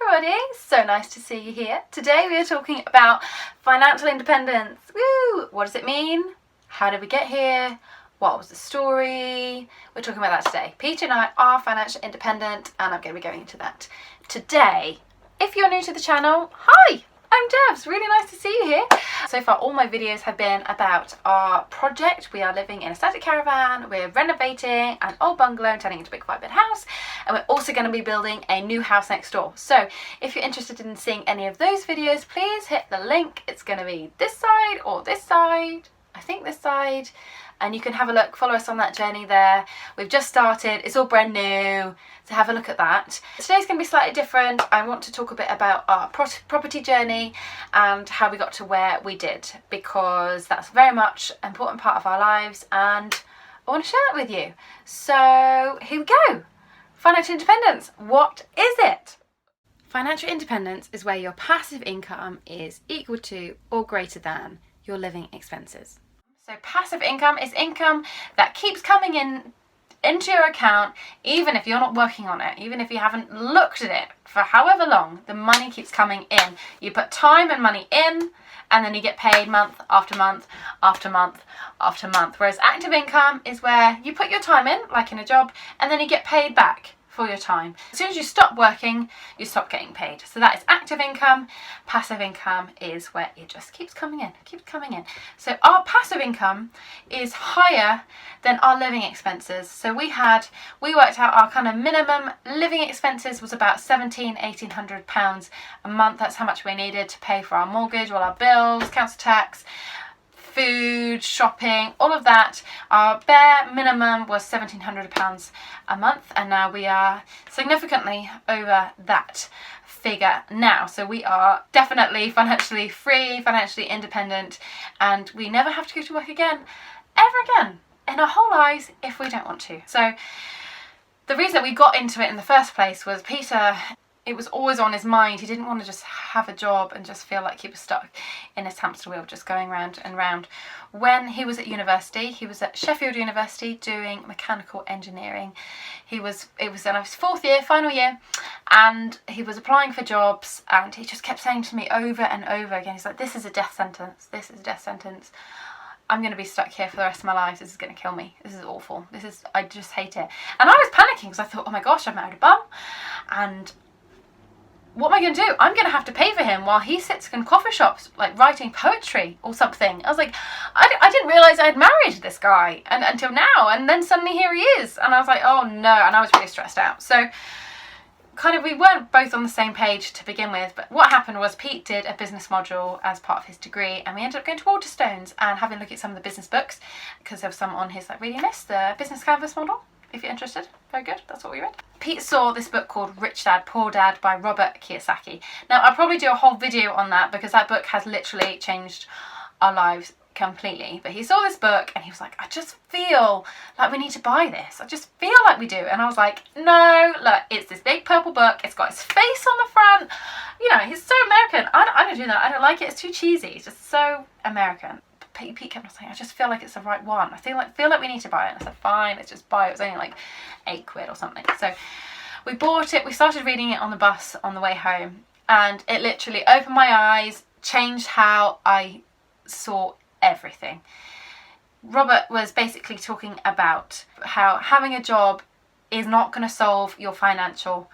everybody, so nice to see you here. Today we are talking about financial independence. Woo! What does it mean? How did we get here? What was the story? We're talking about that today. Peter and I are financially independent and I'm going to be going into that today. If you're new to the channel, hi! I'm Debs, really nice to see you here. So far all my videos have been about our project. We are living in a static caravan, we're renovating an old bungalow and turning into a big 5-bed house, and we're also going to be building a new house next door. So if you're interested in seeing any of those videos, please hit the link. It's going to be this side or this side, I think this side, and you can have a look, follow us on that journey there. We've just started, it's all brand new, so have a look at that. Today's going to be slightly different. I want to talk a bit about our property journey and how we got to where we did, because that's very much an important part of our lives and I want to share that with you. So here we go. Financial independence, what is it? Financial independence is where your passive income is equal to or greater than your living expenses. So passive income is income that keeps coming into your account even if you're not working on it, even if you haven't looked at it for however long, the money keeps coming in. You put time and money in and then you get paid month after month after month after month. Whereas active income is where you put your time in, like in a job, and then you get paid back for your time. As soon as you stop working, you stop getting paid. So that is active income. Passive income is where it just keeps coming in, keeps coming in. So our passive income is higher than our living expenses. So we worked out our kind of minimum living expenses was about £1,800 a month. That's how much we needed to pay for our mortgage, all our bills, council tax, food, shopping, all of that. Our bare minimum was £1,700 a month, and now we are significantly over that figure now. So we are definitely financially free, financially independent, and we never have to go to work again, ever again, in our whole lives if we don't want to. So the reason we got into it in the first place was Peter, it was always on his mind. He didn't want to just have a job and just feel like he was stuck in his hamster wheel, just going round and round. When he was at university, he was at Sheffield University doing mechanical engineering. It was in his fourth year, final year, and he was applying for jobs, and he just kept saying to me over and over again, he's like, this is a death sentence, this is a death sentence. I'm going to be stuck here for the rest of my life. This is going to kill me. This is awful. I just hate it. And I was panicking because I thought, oh my gosh, I've married a bum, and what am I going to do? I'm going to have to pay for him while he sits in coffee shops, like writing poetry or something. I was like, I didn't realise I had married this guy until now. And then suddenly here he is. And I was like, oh no. And I was really stressed out. So kind of we weren't both on the same page to begin with. But what happened was Pete did a business module as part of his degree. And we ended up going to Waterstones and having a look at some of the business books, because there was some on his like reading list, the business canvas model. If you're interested, very good, that's what we read. Pete saw this book called Rich Dad, Poor Dad by Robert Kiyosaki. Now, I'll probably do a whole video on that because that book has literally changed our lives completely. But he saw this book and he was like, I just feel like we need to buy this. I just feel like we do. And I was like, no, look, it's this big purple book. It's got his face on the front. You know, he's so American. I don't do that. I don't like it. It's too cheesy. It's just so American. Pete kept on saying, I just feel like it's the right one. I feel like we need to buy it. And I said, fine, let's just buy it. It was only like £8 or something. So we bought it. We started reading it on the bus on the way home. And it literally opened my eyes, changed how I saw everything. Robert was basically talking about how having a job is not going to solve your financial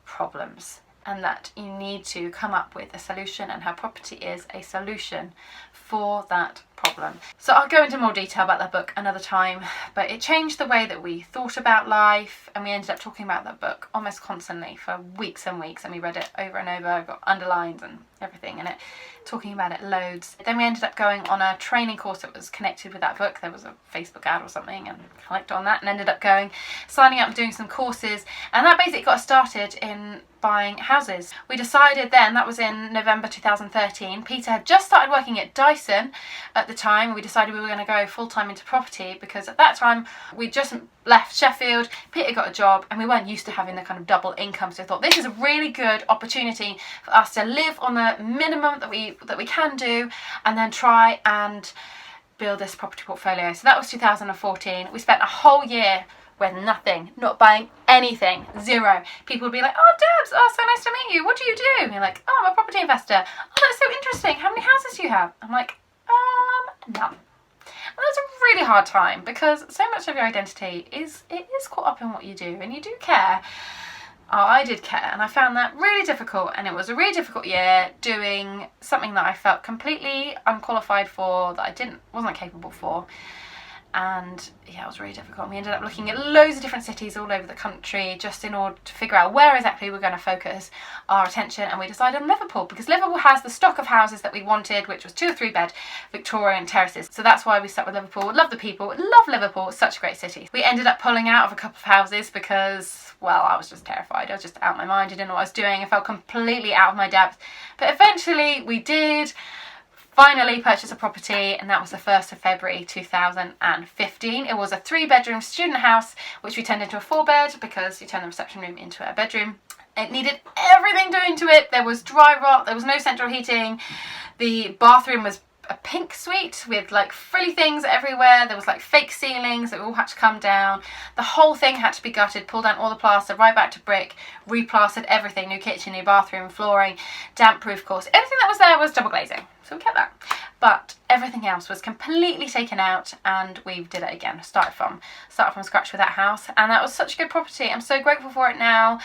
problems, and that you need to come up with a solution, and how property is a solution for that problem. So I'll go into more detail about that book another time, but it changed the way that we thought about life, and we ended up talking about that book almost constantly for weeks and weeks, and we read it over and over, got underlines and everything in it, talking about it loads. Then we ended up going on a training course that was connected with that book. There was a Facebook ad or something, and clicked on that and ended up signing up and doing some courses, and that basically got us started in buying houses. We decided then, that was in November 2013, Peter had just started working at Dyson at the time. We decided we were going to go full-time into property because at that time we just left Sheffield, Peter got a job, and we weren't used to having the kind of double income, so I thought this is a really good opportunity for us to live on the minimum that we can do, and then try and build this property portfolio. So that was 2014. We spent a whole year with nothing, not buying anything, zero. People would be like, oh, Debs, oh, so nice to meet you. What do you do? And you're like, oh, I'm a property investor. Oh, that's so interesting. How many houses do you have? I'm like, none. And that's a really hard time because so much of your identity is caught up in what you do, and you do care. Oh, I did care, and I found that really difficult, and it was a really difficult year doing something that I felt completely unqualified for, that I wasn't capable for. And yeah, it was really difficult. We ended up looking at loads of different cities all over the country just in order to figure out where exactly we're going to focus our attention, and we decided on Liverpool because Liverpool has the stock of houses that we wanted, which was 2 or 3 bed Victorian terraces. So that's why we stuck with Liverpool. Love the people, love Liverpool, it's such a great city. We ended up pulling out of a couple of houses because, well, I was just terrified. I was just out of my mind. I didn't know what I was doing. I felt completely out of my depth. But eventually we did finally purchase a property, and that was the 1st of February 2015. It was a 3-bedroom student house, which we turned into a 4-bed because you turned the reception room into a bedroom. It needed everything doing to it. There was dry rot, there was no central heating. The bathroom was a pink suite with like frilly things everywhere. There was like fake ceilings that all had to come down. The whole thing had to be gutted, pulled down all the plaster, right back to brick, replastered everything, new kitchen, new bathroom, flooring, damp proof course. Everything that was there was double glazing, so we kept that. But everything else was completely taken out, and we did it again. Started from scratch with that house, and that was such a good property. I'm so grateful for it now.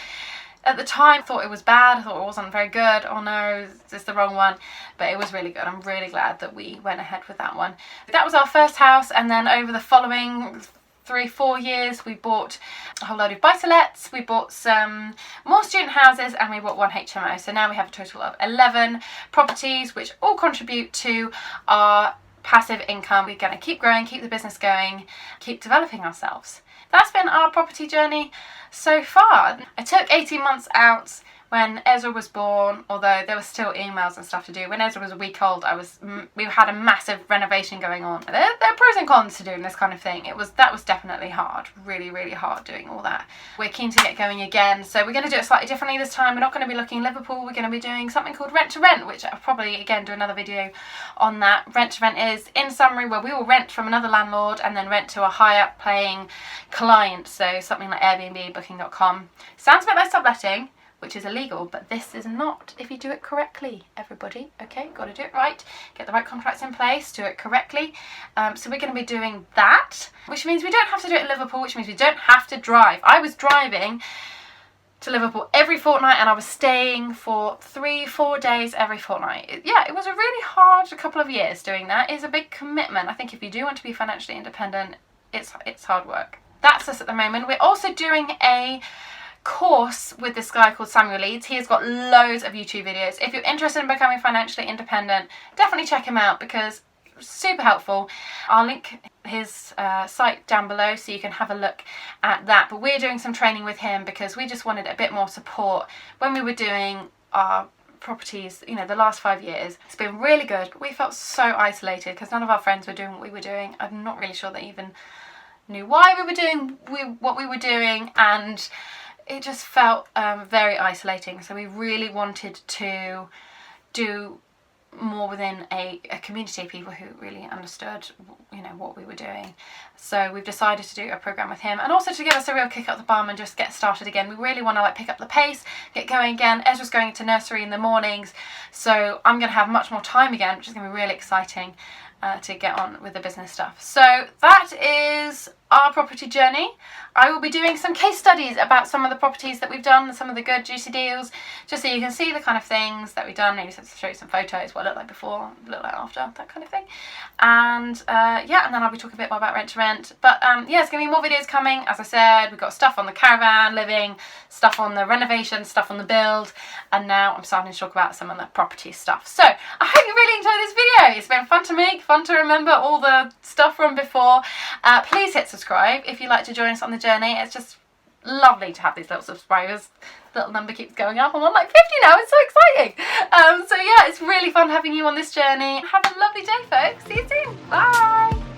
At the time, I thought it was bad. I thought it wasn't very good. Oh no, this is the wrong one. But it was really good. I'm really glad that we went ahead with that one. That was our first house, and then over the following 3-4 years, we bought a whole load of buy-to-lets. We bought some more student houses, and we bought 1 HMO. So now we have a total of 11 properties, which all contribute to our passive income. We're going to keep growing, keep the business going, keep developing ourselves. That's been our property journey so far. I took 18 months out when Ezra was born, although there were still emails and stuff to do. When Ezra was a week old, we had a massive renovation going on. There are pros and cons to doing this kind of thing. That was definitely hard, really, really hard doing all that. We're keen to get going again, so we're going to do it slightly differently this time. We're not going to be looking Liverpool. We're going to be doing something called rent to rent, which I'll probably again do another video on that. Rent to rent is, in summary, where we will rent from another landlord and then rent to a higher paying client. So something like Airbnb, Booking.com. Sounds a bit like subletting, which is illegal, but this is not if you do it correctly, everybody. Okay, got to do it right, get the right contracts in place, do it correctly. So we're going to be doing that, which means we don't have to do it in Liverpool, which means we don't have to drive. I was driving to Liverpool every fortnight, and I was staying for 3-4 days every fortnight. It was a really hard couple of years doing that. It's a big commitment. I think if you do want to be financially independent, it's hard work. That's us at the moment. We're also doing a course with this guy called Samuel Leeds. He has got loads of YouTube videos. If you're interested in becoming financially independent, definitely check him out because it's super helpful. I'll link his site down below so you can have a look at that. But we're doing some training with him because we just wanted a bit more support when we were doing our properties, the last 5 years. It's been really good, but we felt so isolated because none of our friends were doing what we were doing. I'm not really sure they even knew why we were doing what we were doing, and it just felt very isolating. So we really wanted to do more within a community of people who really understood what we were doing. So we've decided to do a program with him, and also to give us a real kick up the bum and just get started again. We really want to pick up the pace, get going again. Ezra's going into nursery in the mornings, so I'm going to have much more time again, which is going to be really exciting to get on with the business stuff. So that is our property journey. I will be doing some case studies about some of the properties that we've done, some of the good juicy deals, just so you can see the kind of things that we've done. Maybe show you some photos, what it looked like before, looked like after, that kind of thing. And and then I'll be talking a bit more about rent to rent. But it's going to be more videos coming. As I said, we've got stuff on the caravan living, stuff on the renovation, stuff on the build, and now I'm starting to talk about some of the property stuff. So I hope you really enjoyed this video. It's been fun to make, fun to remember all the stuff from before. Please hit subscribe if you'd like to join us on the journey. It's just lovely to have these little subscribers. Little number keeps going up. I'm on 50 now. It's so exciting. It's really fun having you on this journey. Have a lovely day, folks. See you soon. Bye.